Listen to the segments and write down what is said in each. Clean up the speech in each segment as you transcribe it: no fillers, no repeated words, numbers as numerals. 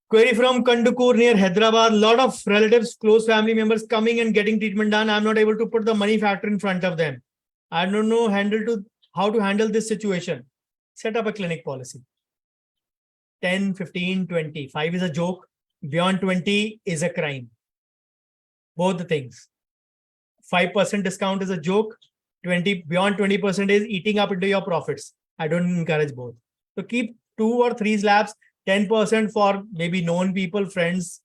Query from Kandukur near Hyderabad. Lot of relatives, close family members coming and getting treatment done. I'm not able to put the money factor in front of them. I don't know how to handle this situation. Set up a clinic policy. 10, 15, 20. 5 is a joke. Beyond 20 is a crime. Both the things. 5% discount is a joke. Beyond 20% is eating up into your profits. I don't encourage both. So keep 2 or 3 slabs. 10% for maybe known people, friends,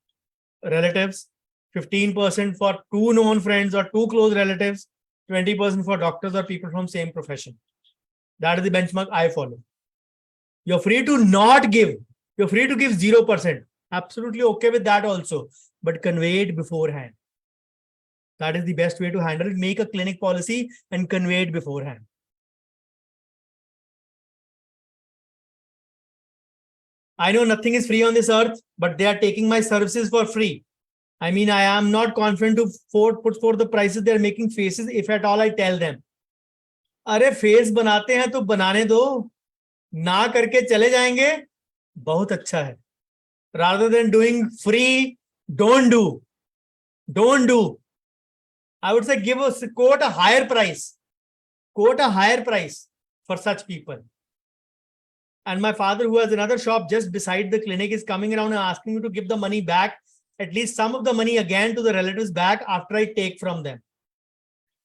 relatives. 15% for 2 known friends or 2 close relatives. 20% for doctors or people from same profession. That is the benchmark I follow. You're free to not give. You're free to give 0%. Absolutely okay with that also. But convey it beforehand. That is the best way to handle it. Make a clinic policy and convey it beforehand. I know nothing is free on this earth, but they are taking my services for free. I mean, I am not confident to put forth the prices. They are making faces if at all I tell them. अरे face बनाते हैं तो बनाने दो, ना करके चले जाएंगे, बहुत अच्छा है. Rather than doing free, don't do. Don't do. I would say quote a higher price. Quote a higher price for such people. And my father, who has another shop just beside the clinic, is coming around and asking me to give the money back, at least some of the money again to the relatives back after I take from them.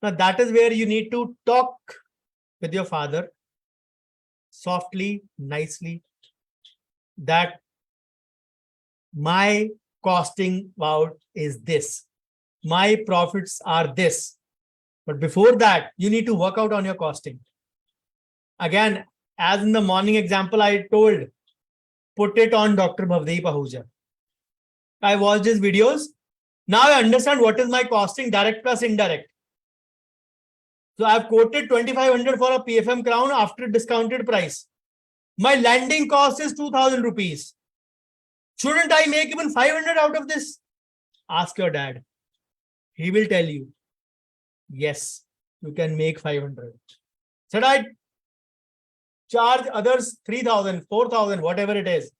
Now that is where you need to talk with your father softly, nicely, that my costing out is this. My profits are this. But before that, you need to work out on your costing. Again, as in the morning example, I told, put it on Dr. Bhavdeep Ahuja. I watched his videos. Now I understand what is my costing, direct plus indirect. So I've quoted 2,500 for a PFM crown after discounted price. My landing cost is 2,000 rupees. Shouldn't I make even 500 out of this? Ask your dad. He will tell you, yes, you can make 500. Should I charge others 3,000, 4,000, whatever it is?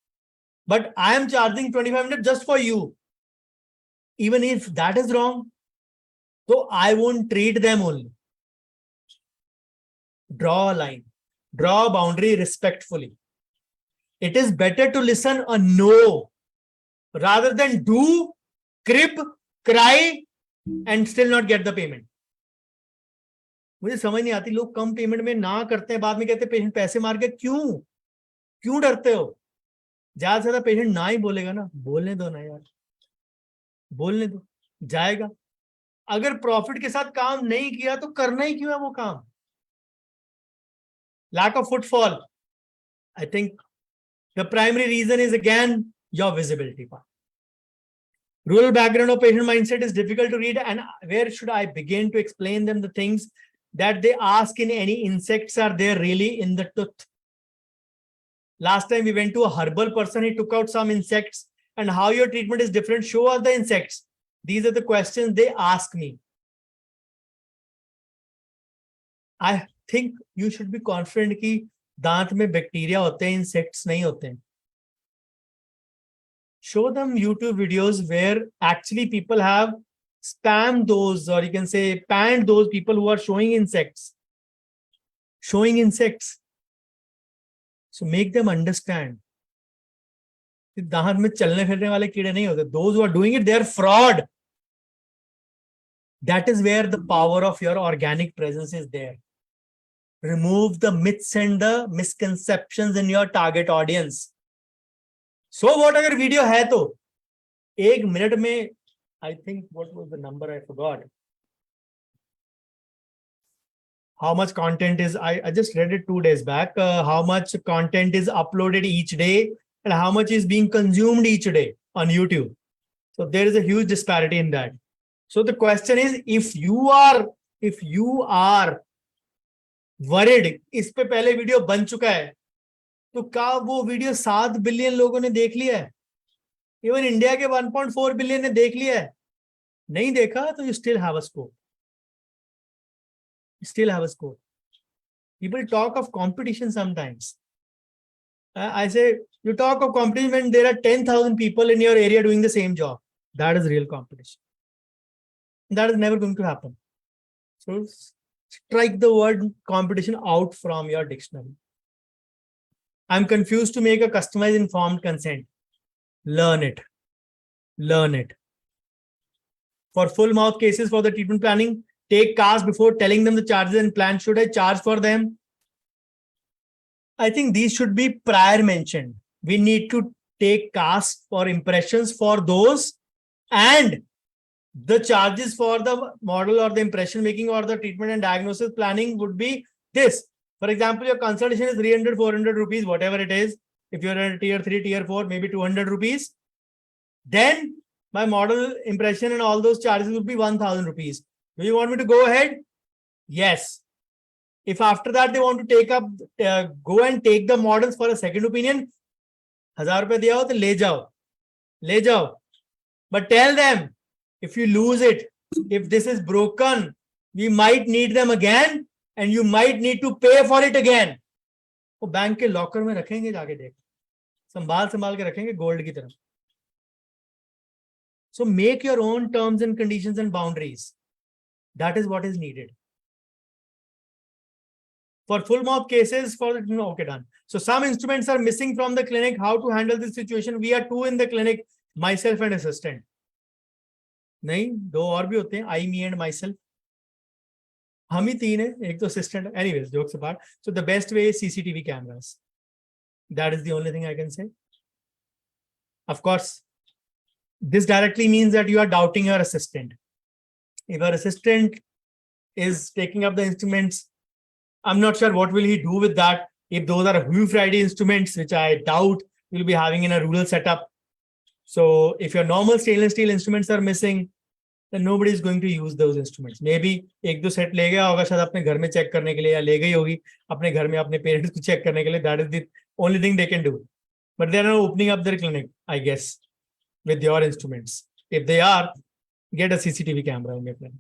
But I am charging 2,500 just for you. Even if that is wrong, so I won't treat them only. Draw a line. Draw a boundary respectfully. It is better to listen a no rather than do, crib, cry, and still not get the payment. मुझे समझ नहीं आती, लोग कम payment में ना करते हैं, बाद में कहते हैं पेशेंट पैसे मार के क्यों डरते हो? ज्यादा से ज्यादा पेशेंट ना ही बोलेगा ना, बोलने दो ना यार, बोलने दो, जाएगा. अगर प्रॉफिट के साथ काम नहीं किया तो करना ही क्यों है वो काम? Lack of footfall. I think the primary reason is again your visibility part. Rural background or patient mindset is difficult to read, and where should I begin to explain them the things that they ask in any insects are there really in the tooth? Last time we went to a herbal person, he took out some insects, and how your treatment is different, show us the insects. These are the questions they ask me. I think you should be confident कि दांत में bacteria होते हैं, insects नहीं होते हैं. Show them YouTube videos where actually people have spammed those, or you can say panned those people who are showing insects. Showing insects. So make them understand. दांत में चलने फिरने वाले कीड़े नहीं होते. Those who are doing it, they are fraud. That is where the power of your organic presence is there. Remove the myths and the misconceptions in your target audience. So what अगर video है तो 1 minute में, I think what was the number, I forgot. How much content is, I just read it 2 days back, how much content is uploaded each day and how much is being consumed each day on YouTube. So there is a huge disparity in that. So the question is, if you are worried, इस पे पहले video बन चुका है, तो क्या वो video 7 billion लोगों ने देख लिया है? इवन इंडिया के 1.4 बिलियन ने देख लिया है? नहीं देखा तो you still have a scope. Still have a scope. People talk of competition sometimes. I say, You talk of competition when there are 10,000 people in your area doing the same job. That is real competition. That is never going to happen. So strike the word competition out from your dictionary. I'm confused to make a customized informed consent. Learn it. Learn it. For full mouth cases for the treatment planning, take CAS before telling them the charges and plan. Should I charge for them? I think these should be prior mentioned. We need to take CAS for impressions for those, and the charges for the model or the impression making or the treatment and diagnosis planning would be this. For example, your consultation is 300, 400 rupees, whatever it is. If you're in tier 3, tier 4, maybe 200 rupees. Then my model impression and all those charges would be 1,000 rupees. Do you want me to go ahead? Yes. If after that they want to take up, go and take the models for a second opinion, 1,000 rupees diya ho to le jao. But tell them, if you lose it, if this is broken, we might need them again, and you might need to pay for it again. वो bank के locker में रखेंगे, जाके देख, संभाल के रखेंगे gold की तरह. So make your own terms and conditions and boundaries. That is what is needed. For full mouth cases, okay, done. So some instruments are missing from the clinic. How to handle this situation? We are 2 in the clinic, myself and assistant. नहीं, 2 और भी होते हैं, I, me and myself. हम ही 3 हैं, एक तो assistant. Anyways, jokes apart. So the best way is CCTV cameras. That is the only thing I can say. Of course, this directly means that you are doubting your assistant. If your assistant is taking up the instruments, I'm not sure what will he do with that. If those are Hui Friday instruments, which I doubt you'll be having in a rural setup. So if your normal stainless steel instruments are missing, then nobody is going to use those instruments. Maybe 1-2 set ले गया होगा शायद अपने घर में check करने के लिए, या ले गई होगी अपने घर में अपने parents को check करने के लिए. That is the only thing they can do. But they are not opening up their clinic, I guess, with your instruments. If they are, get a CCTV camera in your clinic.